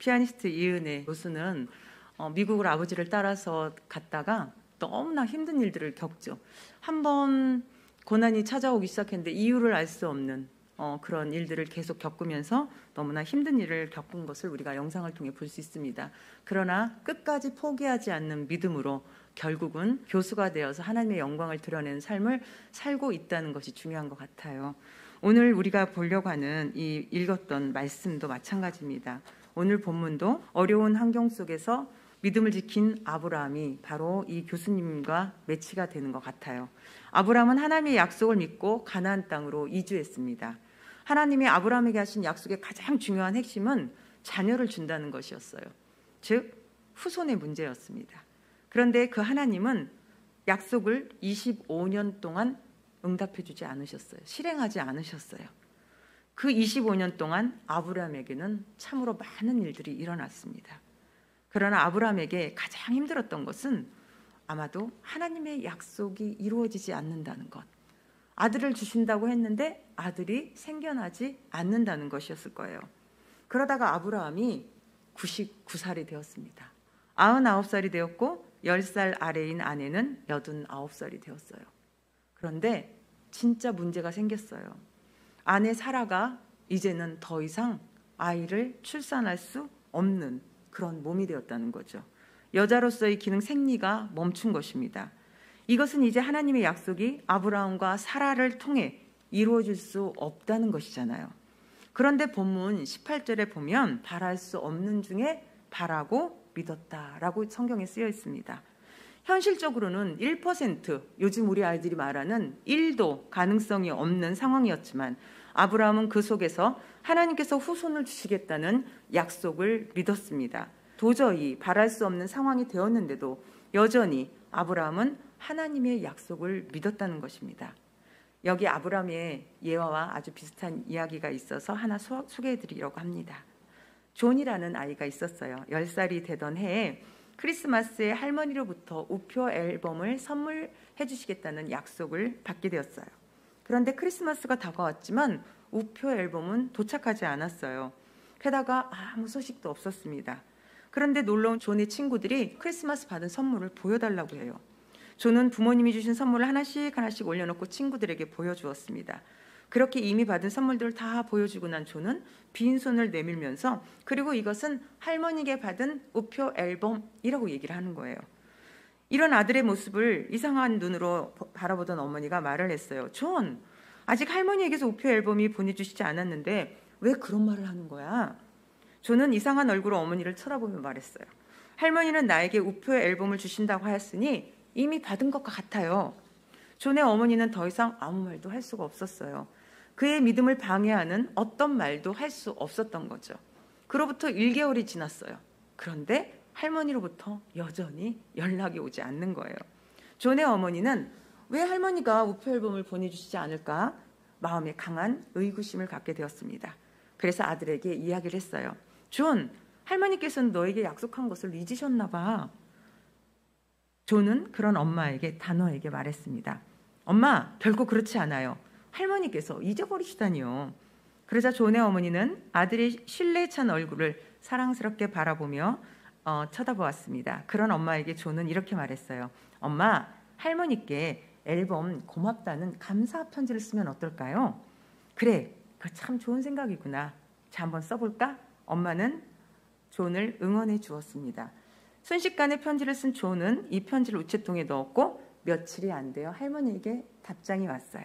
피아니스트 이은혜 교수는 미국을 아버지를 따라서 갔다가 너무나 힘든 일들을 겪죠. 한번 고난이 찾아오기 시작했는데 이유를 알 수 없는 그런 일들을 계속 겪으면서 너무나 힘든 일을 겪은 것을 우리가 영상을 통해 볼 수 있습니다. 그러나 끝까지 포기하지 않는 믿음으로 결국은 교수가 되어서 하나님의 영광을 드러내는 삶을 살고 있다는 것이 중요한 것 같아요. 오늘 우리가 보려고 하는 이 읽었던 말씀도 마찬가지입니다. 오늘 본문도 어려운 환경 속에서 믿음을 지킨 아브라함이 바로 이 교수님과 매치가 되는 것 같아요. 아브라함은 하나님의 약속을 믿고 가나안 땅으로 이주했습니다. 하나님이 아브라함에게 하신 약속의 가장 중요한 핵심은 자녀를 준다는 것이었어요. 즉 후손의 문제였습니다. 그런데 그 하나님은 약속을 25년 동안 응답해 주지 않으셨어요. 실행하지 않으셨어요. 그 25년 동안 아브라함에게는 참으로 많은 일들이 일어났습니다. 그러나 아브라함에게 가장 힘들었던 것은 아마도 하나님의 약속이 이루어지지 않는다는 것. 아들을 주신다고 했는데 아들이 생겨나지 않는다는 것이었을 거예요. 그러다가 아브라함이 99살이 되었습니다. 99살이 되었고 10살 아래인 아내는 89살이 되었어요. 그런데 진짜 문제가 생겼어요. 아내 사라가 이제는 더 이상 아이를 출산할 수 없는 그런 몸이 되었다는 거죠. 여자로서의 기능 생리가 멈춘 것입니다. 이것은 이제 하나님의 약속이 아브라함과 사라를 통해 이루어질 수 없다는 것이잖아요. 그런데 본문 18절에 보면 바랄 수 없는 중에 바라고 믿었다라고 성경에 쓰여 있습니다. 현실적으로는 1%, 요즘 우리 아이들이 말하는 1도 가능성이 없는 상황이었지만 아브라함은 그 속에서 하나님께서 후손을 주시겠다는 약속을 믿었습니다. 도저히 바랄 수 없는 상황이 되었는데도 여전히 아브라함은 하나님의 약속을 믿었다는 것입니다. 여기 아브라함의 예화와 아주 비슷한 이야기가 있어서 하나 소개해드리려고 합니다. 존이라는 아이가 있었어요. 10살이 되던 해에 크리스마스에 할머니로부터 우표 앨범을 선물해 주시겠다는 약속을 받게 되었어요. 그런데 크리스마스가 다가왔지만 우표 앨범은 도착하지 않았어요. 게다가 아무 소식도 없었습니다. 그런데 놀러온 존의 친구들이 크리스마스 받은 선물을 보여달라고 해요. 존은 부모님이 주신 선물을 하나씩 올려놓고 친구들에게 보여주었습니다. 그렇게 이미 받은 선물들을 다 보여주고 난 존은 빈손을 내밀면서 그리고 이것은 할머니에게 받은 우표 앨범이라고 얘기를 하는 거예요. 이런 아들의 모습을 이상한 눈으로 바라보던 어머니가 말을 했어요. 존, 아직 할머니에게서 우표 앨범이 보내주시지 않았는데 왜 그런 말을 하는 거야? 존은 이상한 얼굴로 어머니를 쳐다보며 말했어요. 할머니는 나에게 우표 앨범을 주신다고 하였으니 이미 받은 것과 같아요. 존의 어머니는 더 이상 아무 말도 할 수가 없었어요. 그의 믿음을 방해하는 어떤 말도 할 수 없었던 거죠. 그로부터 1개월이 지났어요. 그런데 할머니로부터 여전히 연락이 오지 않는 거예요. 존의 어머니는 왜 할머니가 우표 앨범을 보내주시지 않을까? 마음에 강한 의구심을 갖게 되었습니다. 그래서 아들에게 이야기를 했어요. 존, 할머니께서는 너에게 약속한 것을 잊으셨나 봐. 존은 그런 엄마에게 단호하게 말했습니다. 엄마, 결코 그렇지 않아요. 할머니께서 잊어버리시다니요. 그러자 존의 어머니는 아들의 신뢰에 찬 얼굴을 사랑스럽게 바라보며 쳐다보았습니다. 그런 엄마에게 존은 이렇게 말했어요. 엄마, 할머니께 앨범 고맙다는 감사 편지를 쓰면 어떨까요? 그래, 그거 참 좋은 생각이구나. 자, 한번 써볼까? 엄마는 존을 응원해 주었습니다. 순식간에 편지를 쓴 존은 이 편지를 우체통에 넣었고 며칠이 안 되어 할머니에게 답장이 왔어요.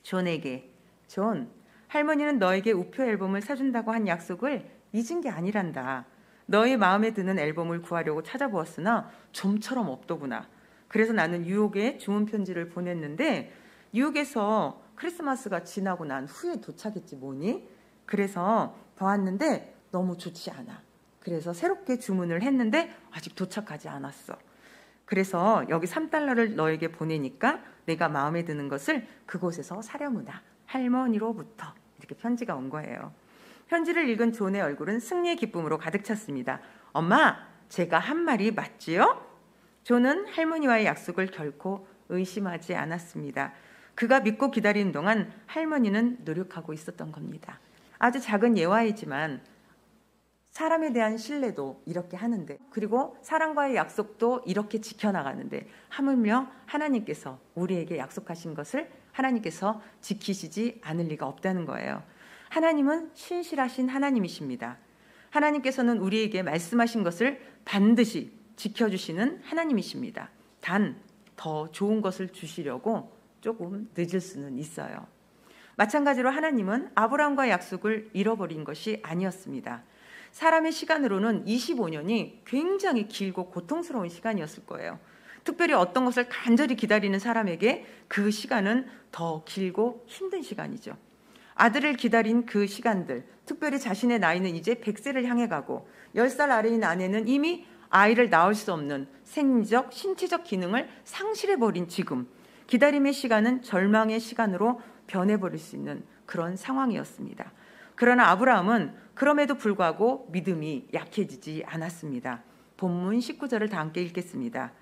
존에게, 존, 할머니는 너에게 우표 앨범을 사준다고 한 약속을 잊은 게 아니란다. 너의 마음에 드는 앨범을 구하려고 찾아보았으나 좀처럼 없더구나. 그래서 나는 뉴욕에 주문 편지를 보냈는데 뉴욕에서 크리스마스가 지나고 난 후에 도착했지 뭐니? 그래서 보았는데 너무 좋지 않아. 그래서 새롭게 주문을 했는데 아직 도착하지 않았어. 그래서 여기 $3를 너에게 보내니까 내가 마음에 드는 것을 그곳에서 사려무나. 할머니로부터. 이렇게 편지가 온 거예요. 편지를 읽은 존의 얼굴은 승리의 기쁨으로 가득 찼습니다. 엄마, 제가 한 말이 맞지요? 존은 할머니와의 약속을 결코 의심하지 않았습니다. 그가 믿고 기다리는 동안 할머니는 노력하고 있었던 겁니다. 아주 작은 예화이지만 사람에 대한 신뢰도 이렇게 하는데, 그리고 사람과의 약속도 이렇게 지켜나가는데, 하물며 하나님께서 우리에게 약속하신 것을 하나님께서 지키시지 않을 리가 없다는 거예요. 하나님은 신실하신 하나님이십니다. 하나님께서는 우리에게 말씀하신 것을 반드시 지켜주시는 하나님이십니다. 단 더 좋은 것을 주시려고 조금 늦을 수는 있어요. 마찬가지로 하나님은 아브라함과의 약속을 잃어버린 것이 아니었습니다. 사람의 시간으로는 25년이 굉장히 길고 고통스러운 시간이었을 거예요. 특별히 어떤 것을 간절히 기다리는 사람에게 그 시간은 더 길고 힘든 시간이죠. 아들을 기다린 그 시간들, 특별히 자신의 나이는 이제 100세를 향해 가고 10살 아래인 아내는 이미 아이를 낳을 수 없는 생리적, 신체적 기능을 상실해버린 지금, 기다림의 시간은 절망의 시간으로 변해버릴 수 있는 그런 상황이었습니다. 그러나 아브라함은 그럼에도 불구하고 믿음이 약해지지 않았습니다. 본문 19절을 다 함께 읽겠습니다.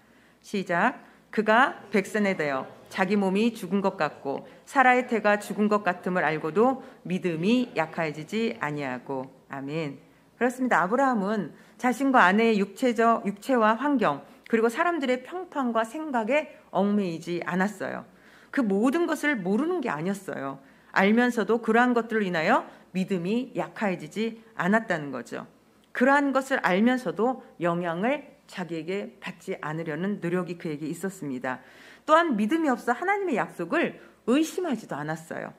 시작. 그가 100세나 되어 자기 몸이 죽은 것 같고 사라의 태가 죽은 것 같음을 알고도 믿음이 약해지지 아니하고. 아멘. 그렇습니다. 아브라함은 자신과 아내의 육체와 환경, 그리고 사람들의 평판과 생각에 얽매이지 않았어요. 그 모든 것을 모르는 게 아니었어요. 알면서도 그러한 것들로 인하여 믿음이 약해지지 않았다는 거죠. 그러한 것을 알면서도 영향을 자기에게 받지 않으려는 노력이 그에게 있었습니다. 또한 믿음이 없어 하나님의 약속을 의심하지도 않았어요.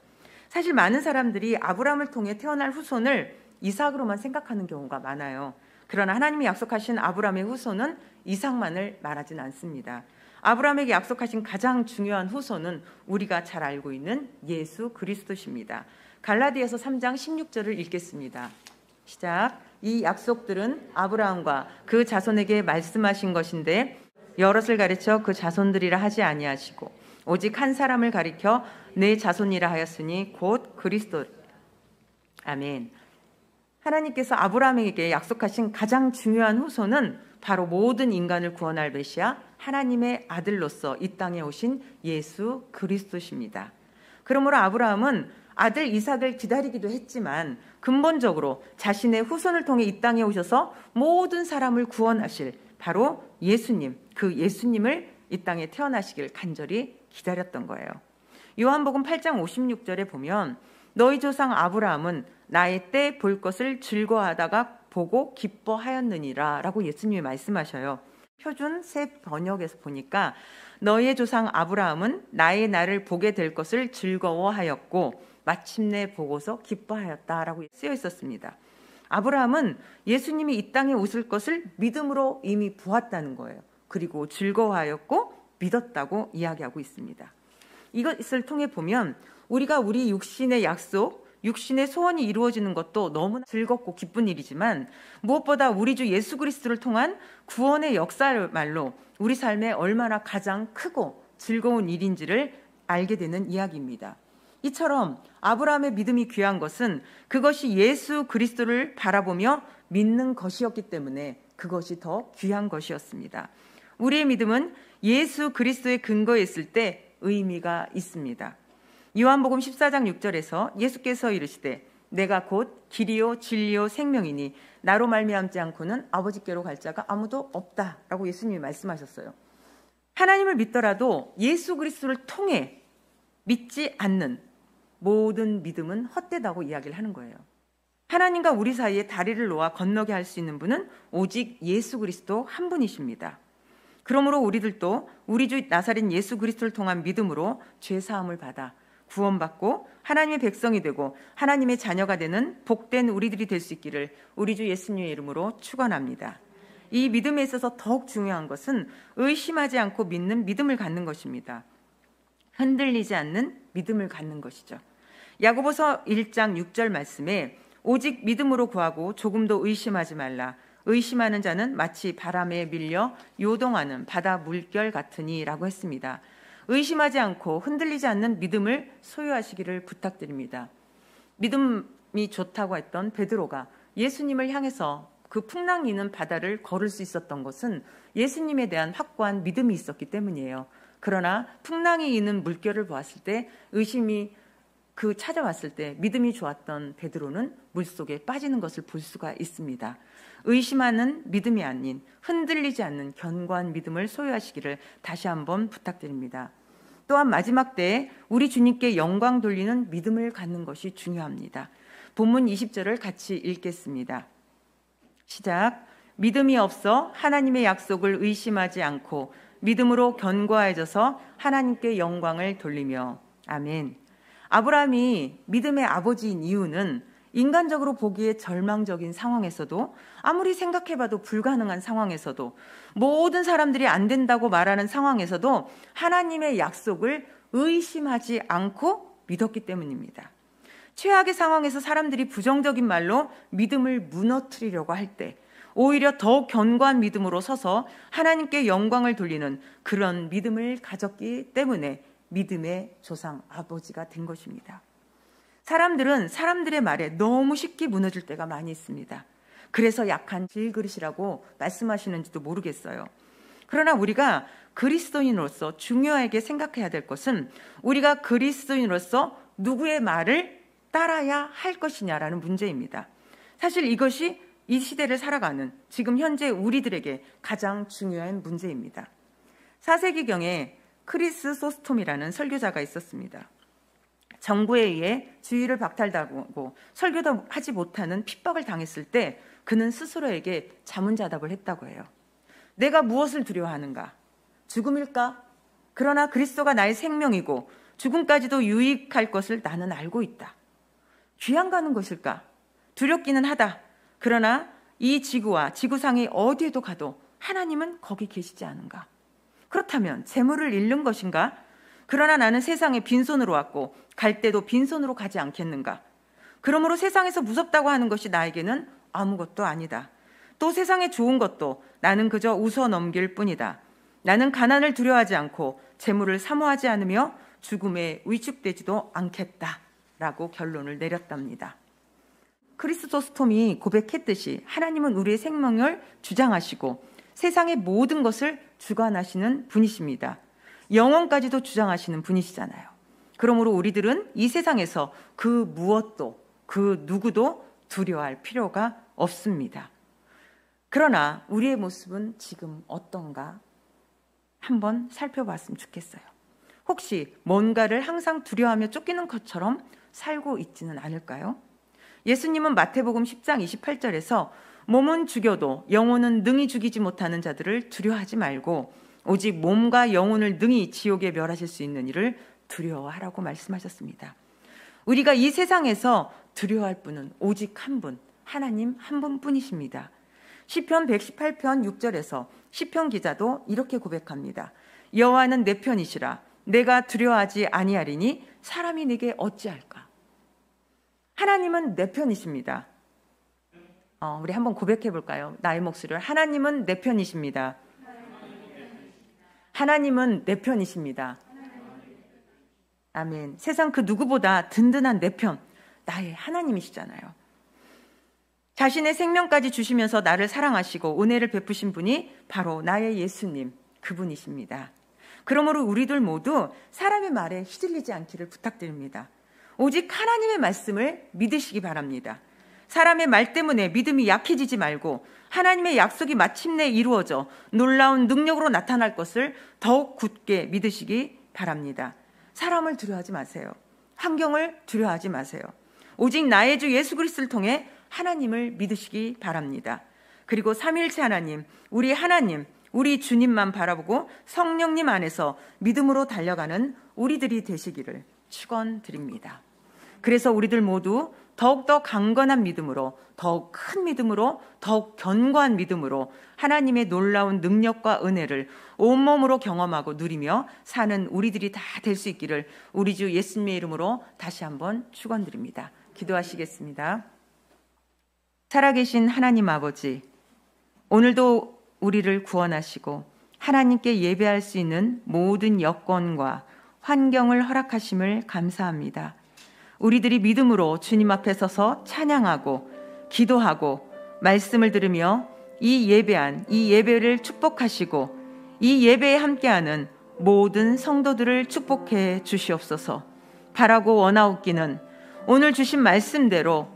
사실 많은 사람들이 아브라함을 통해 태어날 후손을 이삭으로만 생각하는 경우가 많아요. 그러나 하나님이 약속하신 아브라함의 후손은 이삭만을 말하진 않습니다. 아브라함에게 약속하신 가장 중요한 후손은 우리가 잘 알고 있는 예수 그리스도십니다. 갈라디아서 3장 16절을 읽겠습니다. 시작. 이 약속들은 아브라함과 그 자손에게 말씀하신 것인데 여럿을 가르쳐 그 자손들이라 하지 아니하시고 오직 한 사람을 가리켜 내 자손이라 하였으니 곧 그리스도. 아멘. 하나님께서 아브라함에게 약속하신 가장 중요한 후손은 바로 모든 인간을 구원할 메시아 하나님의 아들로서 이 땅에 오신 예수 그리스도십니다. 그러므로 아브라함은 아들 이삭을 기다리기도 했지만 근본적으로 자신의 후손을 통해 이 땅에 오셔서 모든 사람을 구원하실 바로 예수님, 그 예수님을 이 땅에 태어나시길 간절히 기다렸던 거예요. 요한복음 8장 56절에 보면 너희 조상 아브라함은 나의 때 볼 것을 즐거워하다가 보고 기뻐하였느니라 라고 예수님이 말씀하셔요. 표준 새 번역에서 보니까 너희의 조상 아브라함은 나의 날을 보게 될 것을 즐거워하였고 마침내 보고서 기뻐하였다라고 쓰여 있었습니다. 아브라함은 예수님이 이 땅에 오실 것을 믿음으로 이미 보았다는 거예요. 그리고 즐거워하였고 믿었다고 이야기하고 있습니다. 이것을 통해 보면 우리가 우리 육신의 약속, 육신의 소원이 이루어지는 것도 너무나 즐겁고 기쁜 일이지만 무엇보다 우리 주 예수 그리스도를 통한 구원의 역사말로 우리 삶에 얼마나 가장 크고 즐거운 일인지를 알게 되는 이야기입니다. 이처럼 아브라함의 믿음이 귀한 것은 그것이 예수 그리스도를 바라보며 믿는 것이었기 때문에 그것이 더 귀한 것이었습니다. 우리의 믿음은 예수 그리스도의 근거에 있을 때 의미가 있습니다. 요한복음 14장 6절에서 예수께서 이르시되 내가 곧 길이요 진리요 생명이니 나로 말미암지 않고는 아버지께로 갈 자가 아무도 없다라고 예수님이 말씀하셨어요. 하나님을 믿더라도 예수 그리스도를 통해 믿지 않는 모든 믿음은 헛되다고 이야기를 하는 거예요. 하나님과 우리 사이에 다리를 놓아 건너게 할 수 있는 분은 오직 예수 그리스도 한 분이십니다. 그러므로 우리들도 우리 주 나사렛 예수 그리스도를 통한 믿음으로 죄 사함을 받아 구원받고 하나님의 백성이 되고 하나님의 자녀가 되는 복된 우리들이 될 수 있기를 우리 주 예수님의 이름으로 축원합니다. 이 믿음에 있어서 더욱 중요한 것은 의심하지 않고 믿는 믿음을 갖는 것입니다. 흔들리지 않는 믿음을 갖는 것이죠. 야고보서 1장 6절 말씀에 오직 믿음으로 구하고 조금도 의심하지 말라. 의심하는 자는 마치 바람에 밀려 요동하는 바다 물결 같으니 라고 했습니다. 의심하지 않고 흔들리지 않는 믿음을 소유하시기를 부탁드립니다. 믿음이 좋다고 했던 베드로가 예수님을 향해서 그 풍랑이는 바다를 걸을 수 있었던 것은 예수님에 대한 확고한 믿음이 있었기 때문이에요. 그러나 풍랑이 있는 물결을 보았을 때 의심이 그 찾아왔을 때 믿음이 좋았던 베드로는 물속에 빠지는 것을 볼 수가 있습니다. 의심하는 믿음이 아닌 흔들리지 않는 견고한 믿음을 소유하시기를 다시 한번 부탁드립니다. 또한 마지막 때에 우리 주님께 영광 돌리는 믿음을 갖는 것이 중요합니다. 본문 20절을 같이 읽겠습니다. 시작. 믿음이 없어 하나님의 약속을 의심하지 않고 믿음으로 견고해져서 하나님께 영광을 돌리며. 아멘. 아브라함이 믿음의 아버지인 이유는 인간적으로 보기에 절망적인 상황에서도, 아무리 생각해봐도 불가능한 상황에서도, 모든 사람들이 안 된다고 말하는 상황에서도 하나님의 약속을 의심하지 않고 믿었기 때문입니다. 최악의 상황에서 사람들이 부정적인 말로 믿음을 무너뜨리려고 할 때 오히려 더욱 견고한 믿음으로 서서 하나님께 영광을 돌리는 그런 믿음을 가졌기 때문에 믿음의 조상 아버지가 된 것입니다. 사람들은 사람들의 말에 너무 쉽게 무너질 때가 많이 있습니다. 그래서 약한 질그릇이라고 말씀하시는지도 모르겠어요. 그러나 우리가 그리스도인으로서 중요하게 생각해야 될 것은, 우리가 그리스도인으로서 누구의 말을 따라야 할 것이냐라는 문제입니다. 사실 이것이 이 시대를 살아가는 지금 현재 우리들에게 가장 중요한 문제입니다. 4세기경에 크리스소스톰이라는 설교자가 있었습니다. 정부에 의해 주의를 박탈당하고 설교도 하지 못하는 핍박을 당했을 때 그는 스스로에게 자문자답을 했다고 해요. 내가 무엇을 두려워하는가? 죽음일까? 그러나 그리스도가 나의 생명이고 죽음까지도 유익할 것을 나는 알고 있다. 귀양 가는 것일까? 두렵기는 하다. 그러나 이 지구와 지구상의 어디에도 가도 하나님은 거기 계시지 않은가? 그렇다면 재물을 잃는 것인가? 그러나 나는 세상에 빈손으로 왔고 갈 때도 빈손으로 가지 않겠는가? 그러므로 세상에서 무섭다고 하는 것이 나에게는 아무것도 아니다. 또 세상에 좋은 것도 나는 그저 웃어 넘길 뿐이다. 나는 가난을 두려워하지 않고 재물을 사모하지 않으며 죽음에 위축되지도 않겠다라고 결론을 내렸답니다. 크리스토스톰이 고백했듯이 하나님은 우리의 생명을 주장하시고 세상의 모든 것을 주관하시는 분이십니다. 영원까지도 주장하시는 분이시잖아요. 그러므로 우리들은 이 세상에서 그 무엇도 그 누구도 두려워할 필요가 없습니다. 그러나 우리의 모습은 지금 어떤가 한번 살펴봤으면 좋겠어요. 혹시 뭔가를 항상 두려워하며 쫓기는 것처럼 살고 있지는 않을까요? 예수님은 마태복음 10장 28절에서 몸은 죽여도 영혼은 능히 죽이지 못하는 자들을 두려워하지 말고 오직 몸과 영혼을 능히 지옥에 멸하실 수 있는 이를 두려워하라고 말씀하셨습니다. 우리가 이 세상에서 두려워할 분은 오직 한 분, 하나님 한 분뿐이십니다. 시편 118편 6절에서 시편 기자도 이렇게 고백합니다. 여호와는 내 편이시라. 내가 두려워하지 아니하리니 사람이 내게 어찌할까? 하나님은 내 편이십니다. 우리 한번 고백해 볼까요? 나의 목소리를. 하나님은 내 편이십니다. 하나님은 내 편이십니다. 아멘. 세상 그 누구보다 든든한 내 편, 나의 하나님이시잖아요. 자신의 생명까지 주시면서 나를 사랑하시고 은혜를 베푸신 분이 바로 나의 예수님, 그분이십니다. 그러므로 우리들 모두 사람의 말에 휘둘리지 않기를 부탁드립니다. 오직 하나님의 말씀을 믿으시기 바랍니다. 사람의 말 때문에 믿음이 약해지지 말고 하나님의 약속이 마침내 이루어져 놀라운 능력으로 나타날 것을 더욱 굳게 믿으시기 바랍니다. 사람을 두려워하지 마세요. 환경을 두려워하지 마세요. 오직 나의 주 예수 그리스도를 통해 하나님을 믿으시기 바랍니다. 그리고 삼위일체 하나님, 우리 주님만 바라보고 성령님 안에서 믿음으로 달려가는 우리들이 되시기를 축원드립니다. 그래서 우리들 모두 더욱더 강건한 믿음으로, 더욱 큰 믿음으로, 더욱 견고한 믿음으로 하나님의 놀라운 능력과 은혜를 온몸으로 경험하고 누리며 사는 우리들이 다 될 수 있기를 우리 주 예수님의 이름으로 다시 한번 축원드립니다. 기도하시겠습니다. 살아계신 하나님 아버지, 오늘도 우리를 구원하시고 하나님께 예배할 수 있는 모든 여건과 환경을 허락하심을 감사합니다. 우리들이 믿음으로 주님 앞에 서서 찬양하고 기도하고 말씀을 들으며 이 예배를 축복하시고 이 예배에 함께하는 모든 성도들을 축복해 주시옵소서. 바라고 원하옵기는 오늘 주신 말씀대로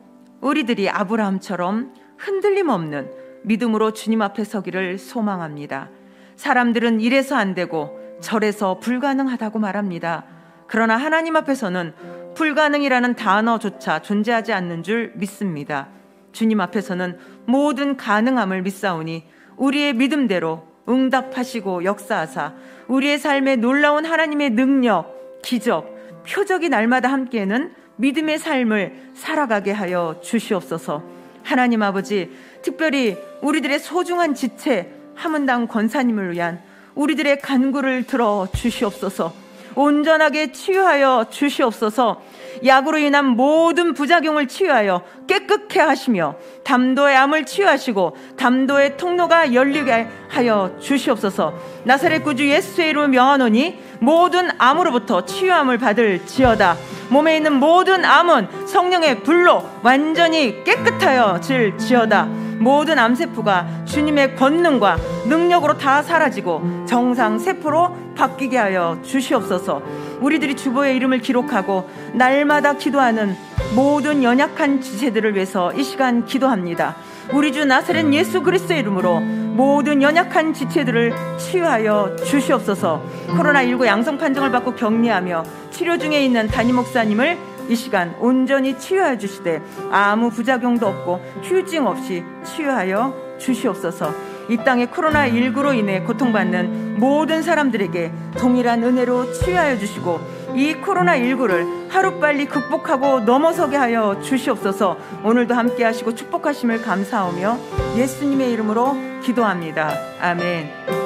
우리들이 아브라함처럼 흔들림 없는 믿음으로 주님 앞에 서기를 소망합니다. 사람들은 이래서 안 되고 저래서 불가능하다고 말합니다. 그러나 하나님 앞에서는 불가능이라는 단어조차 존재하지 않는 줄 믿습니다. 주님 앞에서는 모든 가능함을 믿사오니 우리의 믿음대로 응답하시고 역사하사 우리의 삶에 놀라운 하나님의 능력, 기적, 표적이 날마다 함께하는 믿음의 삶을 살아가게 하여 주시옵소서. 하나님 아버지, 특별히 우리들의 소중한 지체 하문당 권사님을 위한 우리들의 간구를 들어 주시옵소서. 온전하게 치유하여 주시옵소서. 약으로 인한 모든 부작용을 치유하여 깨끗게 하시며 담도의 암을 치유하시고 담도의 통로가 열리게 하여 주시옵소서. 나사렛 구주 예수의 이름을 명하노니 모든 암으로부터 치유함을 받을지어다. 몸에 있는 모든 암은 성령의 불로 완전히 깨끗하여 질지어다. 모든 암세포가 주님의 권능과 능력으로 다 사라지고 정상세포로 바뀌게 하여 주시옵소서. 우리들이 주보의 이름을 기록하고 날마다 기도하는 모든 연약한 지체들을 위해서 이 시간 기도합니다. 우리 주 나사렛 예수 그리스도의 이름으로 모든 연약한 지체들을 치유하여 주시옵소서. 코로나19 양성 판정을 받고 격리하며 치료 중에 있는 담임 목사님을 이 시간 온전히 치유하여 주시되 아무 부작용도 없고 휴증 없이 치유하여 주시옵소서. 이 땅에 코로나19로 인해 고통받는 모든 사람들에게 동일한 은혜로 치유하여 주시고 이 코로나19를 하루빨리 극복하고 넘어서게 하여 주시옵소서. 오늘도 함께 하시고 축복하심을 감사하며 예수님의 이름으로 기도합니다. 아멘.